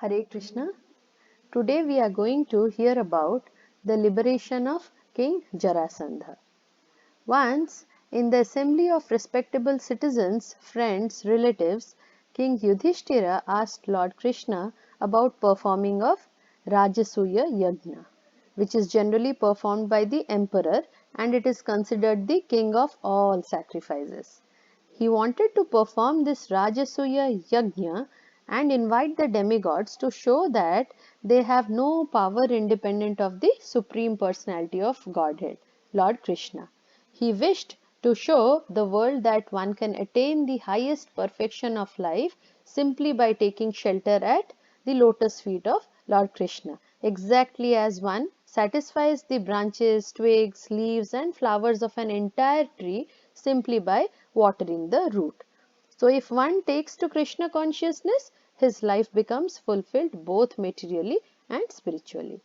Hare Krishna. Today we are going to hear about the liberation of King Jarasandha. Once, in the assembly of respectable citizens, friends, relatives, King Yudhisthira asked Lord Krishna about performing of Rajasuya Yajna, which is generally performed by the emperor, and it is considered the king of all sacrifices. He wanted to perform this Rajasuya Yajna and invite the demigods to show that they have no power independent of the Supreme Personality of Godhead, Lord Krishna. He wished to show the world that one can attain the highest perfection of life simply by taking shelter at the lotus feet of Lord Krishna, exactly as one satisfies the branches, twigs, leaves, and flowers of an entire tree simply by watering the root. So, if one takes to Krishna consciousness, his life becomes fulfilled both materially and spiritually.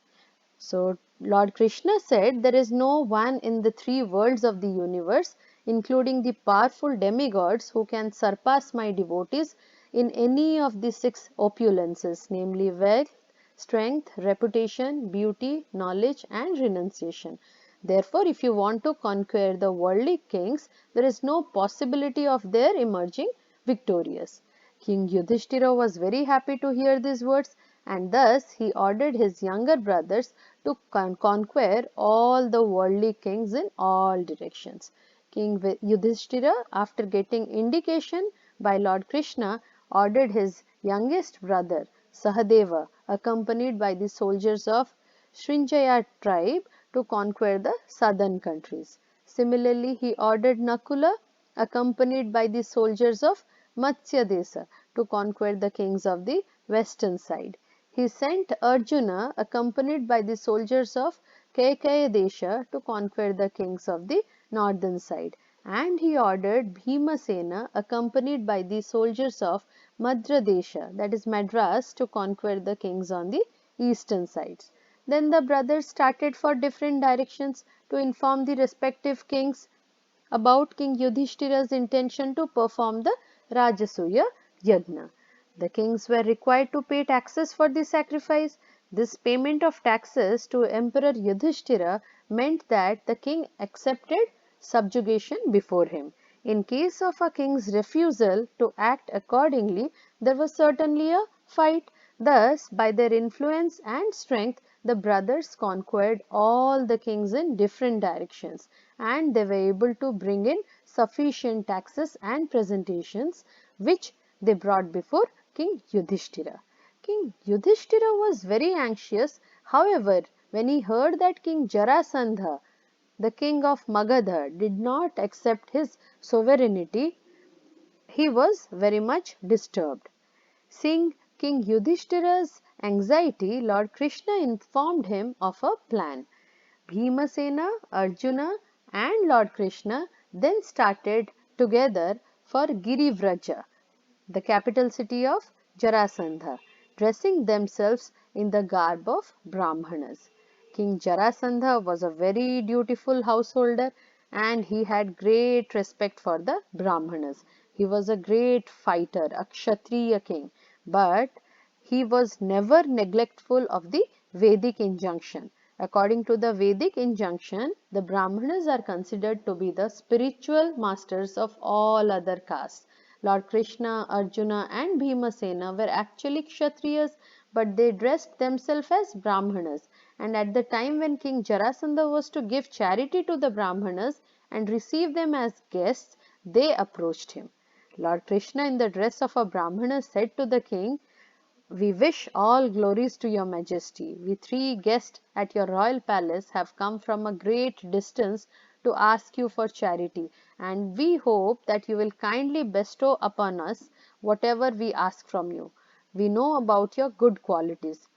So, Lord Krishna said, there is no one in the three worlds of the universe, including the powerful demigods, who can surpass my devotees in any of the six opulences, namely wealth, strength, reputation, beauty, knowledge, and renunciation. Therefore, if you want to conquer the worldly kings, there is no possibility of their emerging victorious. King Yudhisthira was very happy to hear these words, and thus he ordered his younger brothers to conquer all the worldly kings in all directions. King Yudhisthira, after getting indication by Lord Krishna, ordered his youngest brother Sahadeva, accompanied by the soldiers of Srinjaya tribe, to conquer the southern countries. Similarly, he ordered Nakula, accompanied by the soldiers of Matsya Desa, to conquer the kings of the western side. He sent Arjuna, accompanied by the soldiers of Kaikaya Desha, to conquer the kings of the northern side, and he ordered Bhimasena, accompanied by the soldiers of Madra Desha, that is Madras, to conquer the kings on the eastern sides. Then the brothers started for different directions to inform the respective kings about King Yudhishthira's intention to perform the Rajasuya Yajna. The kings were required to pay taxes for the sacrifice. This payment of taxes to Emperor Yudhishthira meant that the king accepted subjugation before him. In case of a king's refusal to act accordingly, there was certainly a fight. Thus, by their influence and strength, the brothers conquered all the kings in different directions, and they were able to bring in sufficient taxes and presentations, which they brought before King Yudhishthira. King Yudhishthira was very anxious. However, when he heard that King Jarasandha, the king of Magadha, did not accept his sovereignty, he was very much disturbed. Seeing King Yudhishthira's anxiety, Lord Krishna informed him of a plan. Bhimasena, Arjuna, and Lord Krishna then started together for Girivraja, the capital city of Jarasandha, dressing themselves in the garb of Brahmanas. King Jarasandha was a very dutiful householder, and he had great respect for the Brahmanas. He was a great fighter, a Kshatriya king, but he was never neglectful of the Vedic injunction. According to the Vedic injunction, the Brahmanas are considered to be the spiritual masters of all other castes. Lord Krishna, Arjuna, and Bhimasena were actually Kshatriyas, but they dressed themselves as Brahmanas. And at the time when King Jarasandha was to give charity to the Brahmanas and receive them as guests, they approached him. Lord Krishna, in the dress of a Brahmana, said to the king, "We wish all glories to your majesty. We three guests at your royal palace have come from a great distance to ask you for charity, and we hope that you will kindly bestow upon us whatever we ask from you. We know about your good qualities."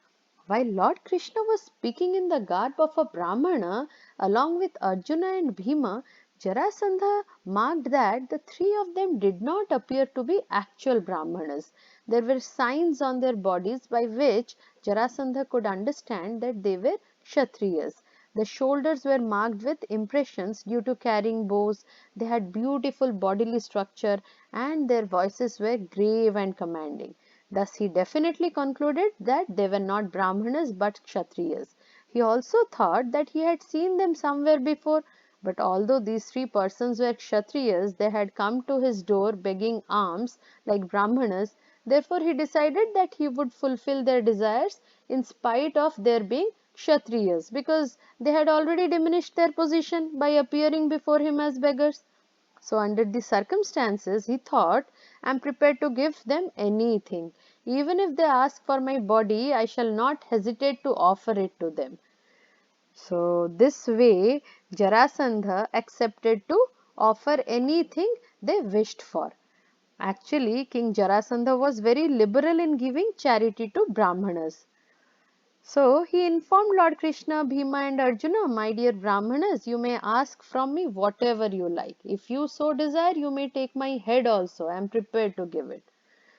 While Lord Krishna was speaking in the garb of a Brahmana along with Arjuna and Bhima, Jarasandha marked that the three of them did not appear to be actual Brahmanas. There were signs on their bodies by which Jarasandha could understand that they were Kshatriyas. The shoulders were marked with impressions due to carrying bows. They had beautiful bodily structure, and their voices were grave and commanding. Thus he definitely concluded that they were not Brahmanas but Kshatriyas. He also thought that he had seen them somewhere before, but although these three persons were Kshatriyas, they had come to his door begging alms like Brahmanas. Therefore he decided that he would fulfill their desires in spite of their being Kshatriyas, because they had already diminished their position by appearing before him as beggars. So under the circumstances, he thought, I am prepared to give them anything. Even if they ask for my body, I shall not hesitate to offer it to them. So this way, Jarasandha accepted to offer anything they wished for. Actually, King Jarasandha was very liberal in giving charity to Brahmanas. So he informed Lord Krishna, Bhima and Arjuna, my dear Brahmanas, you may ask from me whatever you like. If you so desire, you may take my head also. I am prepared to give it.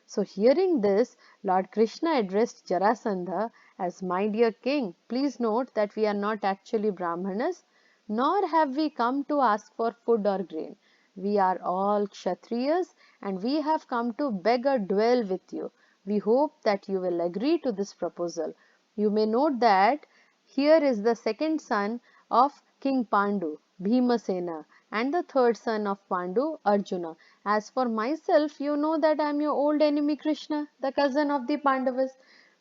So hearing this, Lord Krishna addressed Jarasandha as, my dear king, please note that we are not actually Brahmanas, nor have we come to ask for food or grain. We are all Kshatriyas and we have come to beg or dwell with you. We hope that you will agree to this proposal. You may note that here is the second son of King Pandu, Bhimasena, and the third son of Pandu, Arjuna. As for myself, you know that I am your old enemy Krishna, the cousin of the Pandavas.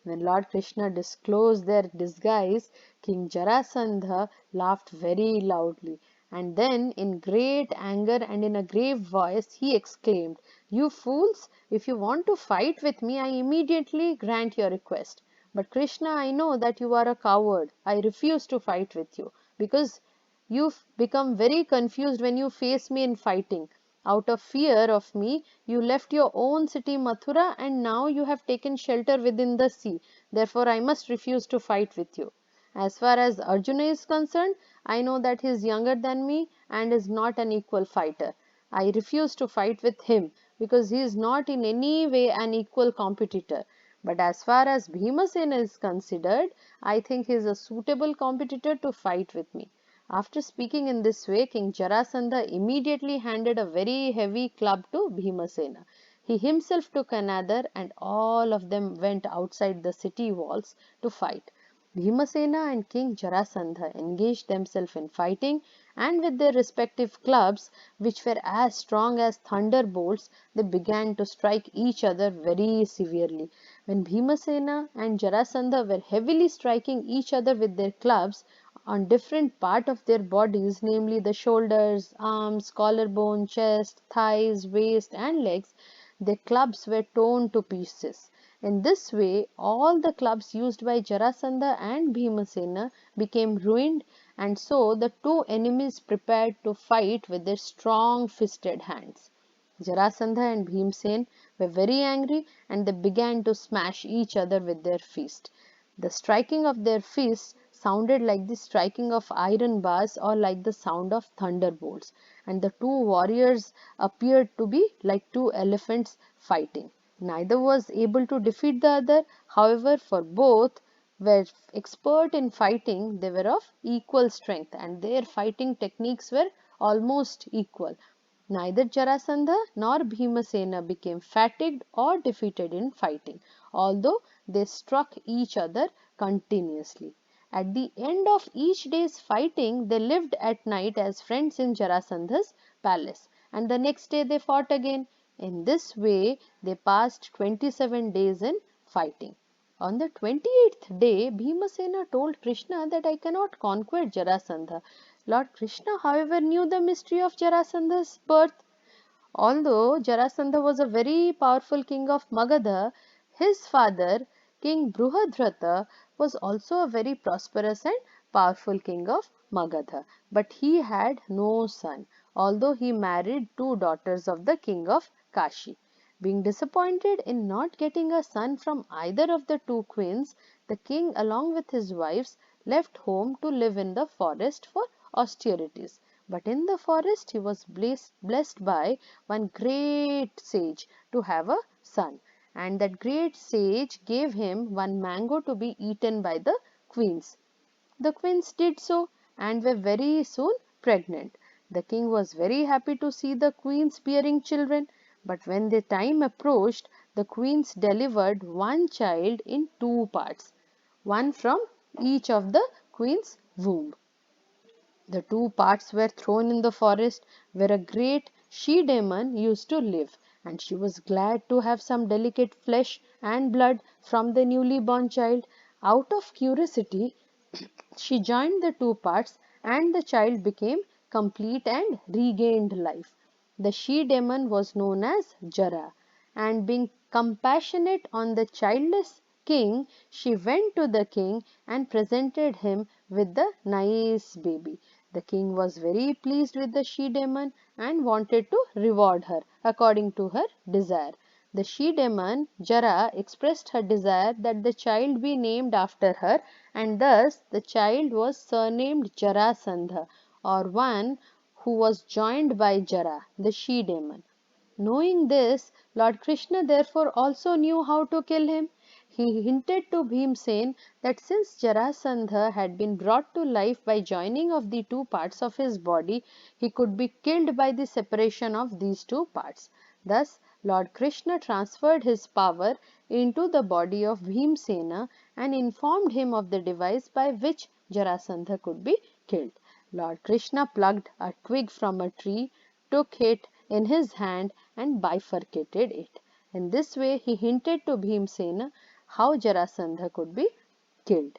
When Lord Krishna disclosed their disguise, King Jarasandha laughed very loudly, and then in great anger and in a grave voice he exclaimed, you fools, if you want to fight with me, I immediately grant your request. But Krishna, I know that you are a coward. I refuse to fight with you, because you become very confused when you face me in fighting. Out of fear of me, you left your own city Mathura and now you have taken shelter within the sea. Therefore, I must refuse to fight with you. As far as Arjuna is concerned, I know that he is younger than me and is not an equal fighter. I refuse to fight with him because he is not in any way an equal competitor. But as far as Bhimasena is considered, I think he is a suitable competitor to fight with me. After speaking in this way, King Jarasandha immediately handed a very heavy club to Bhimasena. He himself took another and all of them went outside the city walls to fight. Bhimasena and King Jarasandha engaged themselves in fighting, and with their respective clubs, which were as strong as thunderbolts, they began to strike each other very severely. When Bhimasena and Jarasandha were heavily striking each other with their clubs on different part of their bodies, namely the shoulders, arms, collarbone, chest, thighs, waist and legs, their clubs were torn to pieces. In this way, all the clubs used by Jarasandha and Bhimasena became ruined, and so the two enemies prepared to fight with their strong fisted hands. Jarasandha and Bhimsen were very angry and they began to smash each other with their fists. The striking of their fists sounded like the striking of iron bars or like the sound of thunderbolts, and the two warriors appeared to be like two elephants fighting. Neither was able to defeat the other. However, for both were expert in fighting, they were of equal strength and their fighting techniques were almost equal. Neither Jarasandha nor Bhimasena became fatigued or defeated in fighting, although they struck each other continuously. At the end of each day's fighting, they lived at night as friends in Jarasandha's palace, and the next day they fought again. In this way, they passed 27 days in fighting. On the 28th day, Bhimasena told Krishna that I cannot conquer Jarasandha. Lord Krishna, however, knew the mystery of Jarasandha's birth. Although Jarasandha was a very powerful king of Magadha, his father, King Bruhadratha, was also a very prosperous and powerful king of Magadha. But he had no son, although he married two daughters of the king of Kashi. Being disappointed in not getting a son from either of the two queens, the king, along with his wives, left home to live in the forest for austerities. But in the forest he was blessed by one great sage to have a son, and that great sage gave him one mango to be eaten by the queens. The queens did so and were very soon pregnant. The king was very happy to see the queens bearing children, but when the time approached, the queens delivered one child in two parts, one from each of the queen's womb. The two parts were thrown in the forest where a great she-demon used to live, and she was glad to have some delicate flesh and blood from the newly born child. Out of curiosity, she joined the two parts, and the child became complete and regained life. The she-demon was known as Jara, and being compassionate on the childless king, she went to the king and presented him with the nice baby. The king was very pleased with the she-demon and wanted to reward her according to her desire. The she-demon, Jara, expressed her desire that the child be named after her, and thus the child was surnamed Jarasandha, or one who was joined by Jara, the she-demon. Knowing this, Lord Krishna therefore also knew how to kill him. He hinted to Bhimsen that since Jarasandha had been brought to life by joining of the two parts of his body, he could be killed by the separation of these two parts. Thus, Lord Krishna transferred his power into the body of Bhimsena and informed him of the device by which Jarasandha could be killed. Lord Krishna plucked a twig from a tree, took it in his hand and bifurcated it. In this way, he hinted to Bhimsena how Jarasandha could be killed.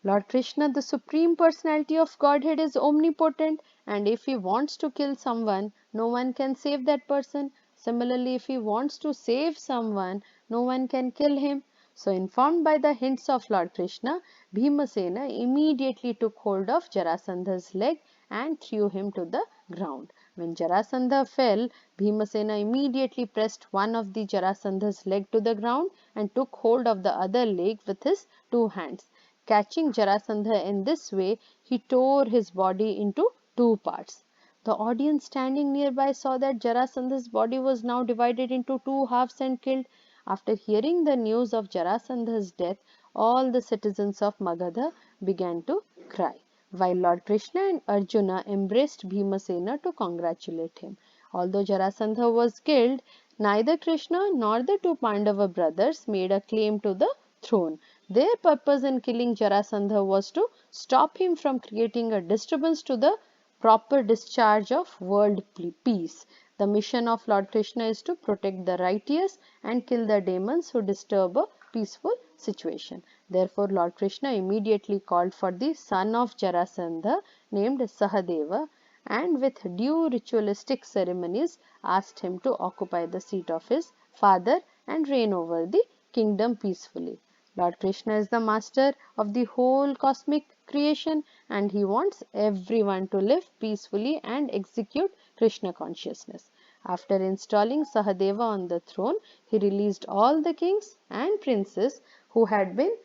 Lord Krishna, the Supreme Personality of Godhead, is omnipotent, and if he wants to kill someone, no one can save that person. Similarly, if he wants to save someone, no one can kill him. So, informed by the hints of Lord Krishna, Bhimasena immediately took hold of Jarasandha's leg and threw him to the ground. When Jarasandha fell, Bhimasena immediately pressed one of the Jarasandha's leg to the ground and took hold of the other leg with his two hands. Catching Jarasandha in this way, he tore his body into two parts. The audience standing nearby saw that Jarasandha's body was now divided into two halves and killed. After hearing the news of Jarasandha's death, all the citizens of Magadha began to cry, while Lord Krishna and Arjuna embraced Bhimasena to congratulate him. Although Jarasandha was killed, neither Krishna nor the two Pandava brothers made a claim to the throne. Their purpose in killing Jarasandha was to stop him from creating a disturbance to the proper discharge of world peace. The mission of Lord Krishna is to protect the righteous and kill the demons who disturb a peaceful situation. Therefore, Lord Krishna immediately called for the son of Jarasandha named Sahadeva, and with due ritualistic ceremonies asked him to occupy the seat of his father and reign over the kingdom peacefully. Lord Krishna is the master of the whole cosmic creation, and he wants everyone to live peacefully and execute Krishna consciousness. After installing Sahadeva on the throne, he released all the kings and princes who had been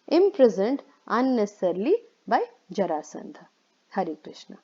imprisoned unnecessarily by Jarasandha. Hare Krishna.